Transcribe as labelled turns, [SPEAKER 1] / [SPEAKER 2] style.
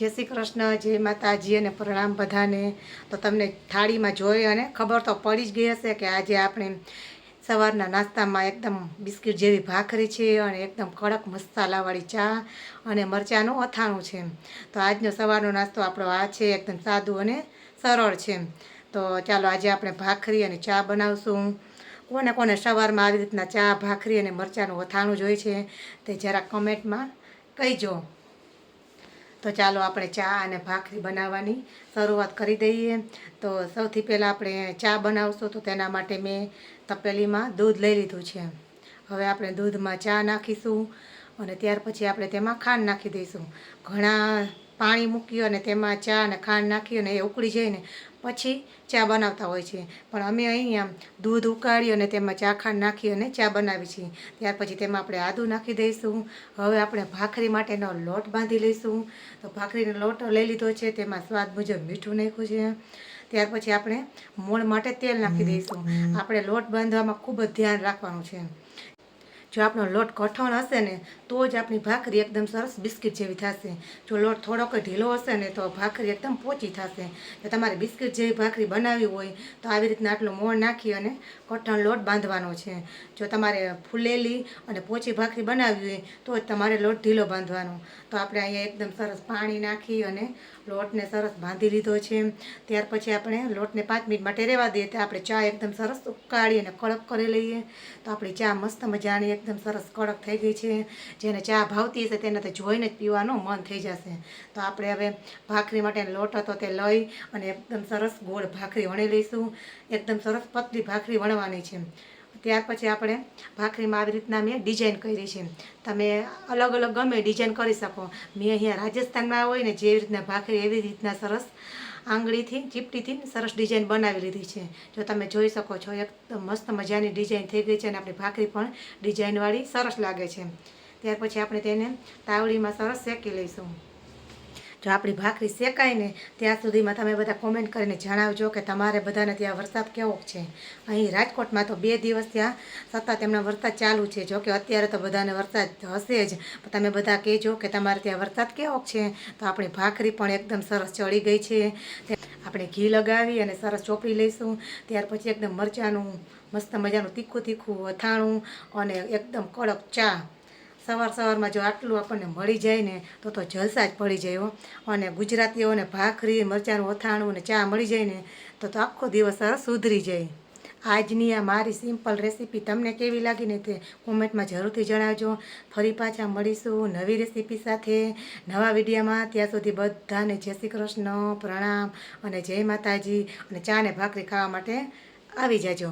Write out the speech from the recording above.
[SPEAKER 1] જય શ્રી કૃષ્ણ, જય માતાજી અને પ્રણામ બધાને। તો તમને થાળીમાં જોઈ અને ખબર તો પડી જ ગઈ હશે કે આજે આપણે સવારના નાસ્તામાં એકદમ બિસ્કિટ જેવી ભાખરી છે અને એકદમ કડક મસાલાવાળી ચા અને મરચાંનું અથાણું છે। તો આજનો સવારનો નાસ્તો આપણો આ છે, એકદમ સાદું અને સરળ છે। તો ચાલો આજે આપણે ભાખરી અને ચા બનાવશું। કોને કોને સવારમાં આવી રીતના ચા, ભાખરી અને મરચાંનું અથાણું જોઈએ છે તે જરા કમેન્ટમાં કહીજો। તો ચાલો આપણે ચા અને ભાખરી બનાવવાની શરૂઆત કરી દઈએ। તો સૌથી પહેલાં આપણે ચા બનાવશું, તો તેના માટે મેં તપેલીમાં દૂધ લઈ લીધું છે। હવે આપણે દૂધમાં ચા નાખીશું અને ત્યાર પછી આપણે તેમાં ખાંડ નાખી દઈશું। ઘણા પાણી મૂકી અને તેમાં ચા અને ખાંડ નાખી અને એ ઉકળી જાય ને પછી ચા બનાવતા હોય છે, પણ અમે અહીંયા દૂધ ઉકાળી અને તેમાં ચા ખાંડ નાખી અને ચા બનાવી છીએ। ત્યાર પછી તેમાં આપણે આદું નાખી દઈશું। હવે આપણે ભાખરી માટેનો લોટ બાંધી લઈશું। તો ભાખરીનો લોટ લઈ લીધો છે, તેમાં સ્વાદ મુજબ મીઠું નાખ્યું છે। ત્યાર પછી આપણે મોણ માટે તેલ નાખી દઈશું। આપણે લોટ બાંધવામાં ખૂબ જ ધ્યાન રાખવાનું છે। જો આપણો લોટ કઠણ હશે ને તો જ આપણી ભાખરી એકદમ સરસ બિસ્કિટ જેવી થશે। જો લોટ થોડોક ઢીલો હશે ને તો ભાખરી એકદમ પોચી થશે। જો તમારે બિસ્કિટ જેવી ભાખરી બનાવવી હોય તો આવી રીતના આટલું મોણ નાખી અને કઠણ લોટ બાંધવાનો છે। જો તમારે ફૂલેલી અને પોચી ભાખરી બનાવવી હોય તો જ તમારે લોટ ઢીલો બાંધવાનો। તો આપણે અહીંયા એકદમ સરસ પાણી નાખી અને લોટને સરસ બાંધી લીધો છે। ત્યાર પછી આપણે લોટને 5 મિનિટ માટે રહેવા દઈએ તો આપણે ચા એકદમ સરસ ઉકાળી અને કડક કરી લઈએ। તો આપણી ચા મસ્ત મજાની એકદમ સરસ કડક થઈ ગઈ છે। જેને ચા ભાવતી હશે તેને તો જોઈને જ પીવાનું મન થઈ જશે। તો આપણે હવે ભાખરી માટે લોટ હતો તે લઈ અને એકદમ સરસ ગોળ ભાખરી વણી લઈશું। એકદમ સરસ પતલી ભાખરી વણવાની છે। ત્યાર પછી આપણે ભાખરીમાં આવી રીતના મેં ડિઝાઇન કરી છે। તમે અલગ અલગ ગમે ડિઝાઇન કરી શકો। મેં અહીંયા રાજસ્થાનમાં હોય ને જેવી રીતના ભાખરી એવી રીતના સરસ આંગળીથી ચીપટીથી સરસ ડિઝાઇન બનાવી લીધી છે। જો તમે જોઈ શકો છો એકદમ મસ્ત મજાની ડિઝાઇન થઈ ગઈ છે અને આપણી ભાખરી પણ ડિઝાઇનવાળી સરસ લાગે છે। ત્યાર પછી આપણે તેને તાવડીમાં સરસ શેકી લઈશું। જો આપણી ભાખરી શેકાય ને ત્યાં સુધીમાં તમે બધા કોમેન્ટ કરીને જણાવજો કે તમારે બધાને ત્યાં વરસાદ કેવો છે। અહીં રાજકોટમાં તો 2 દિવસ ત્યાં સતત એમના વરસાદ ચાલુ છે। જો કે અત્યારે તો બધાને વરસાદ હશે જ, પણ તમે બધા કહેજો કે તમારે ત્યાં વરસાદ કેવો છે। તો આપણી ભાખરી પણ એકદમ સરસ ચડી ગઈ છે। આપણે ઘી લગાવી અને સરસ ચોપડી લઈશું। ત્યાર પછી એકદમ મરચાંનું મસ્ત મજાનું તીખું તીખું અથાણું અને એકદમ કડક ચા। સવારમાં જો આટલું આપણને મળી જાય ને તો જલસા જ પડી જાય હો। અને ગુજરાતીઓને ભાખરી, મરચાંનું અથાણું અને ચા મળી જાય ને તો આખો દિવસ સરસ સુધરી જાય। આજની આ મારી સિમ્પલ રેસીપી તમને કેવી લાગી ને તે કોમેન્ટમાં જરૂરથી જણાવજો। ફરી પાછા મળીશું નવી રેસીપી સાથે નવા વિડીયોમાં। ત્યાં સુધી બધાને જય શ્રી કૃષ્ણ, પ્રણામ અને જય માતાજી। અને ચા ને ભાખરી ખાવા માટે આવી જાજો।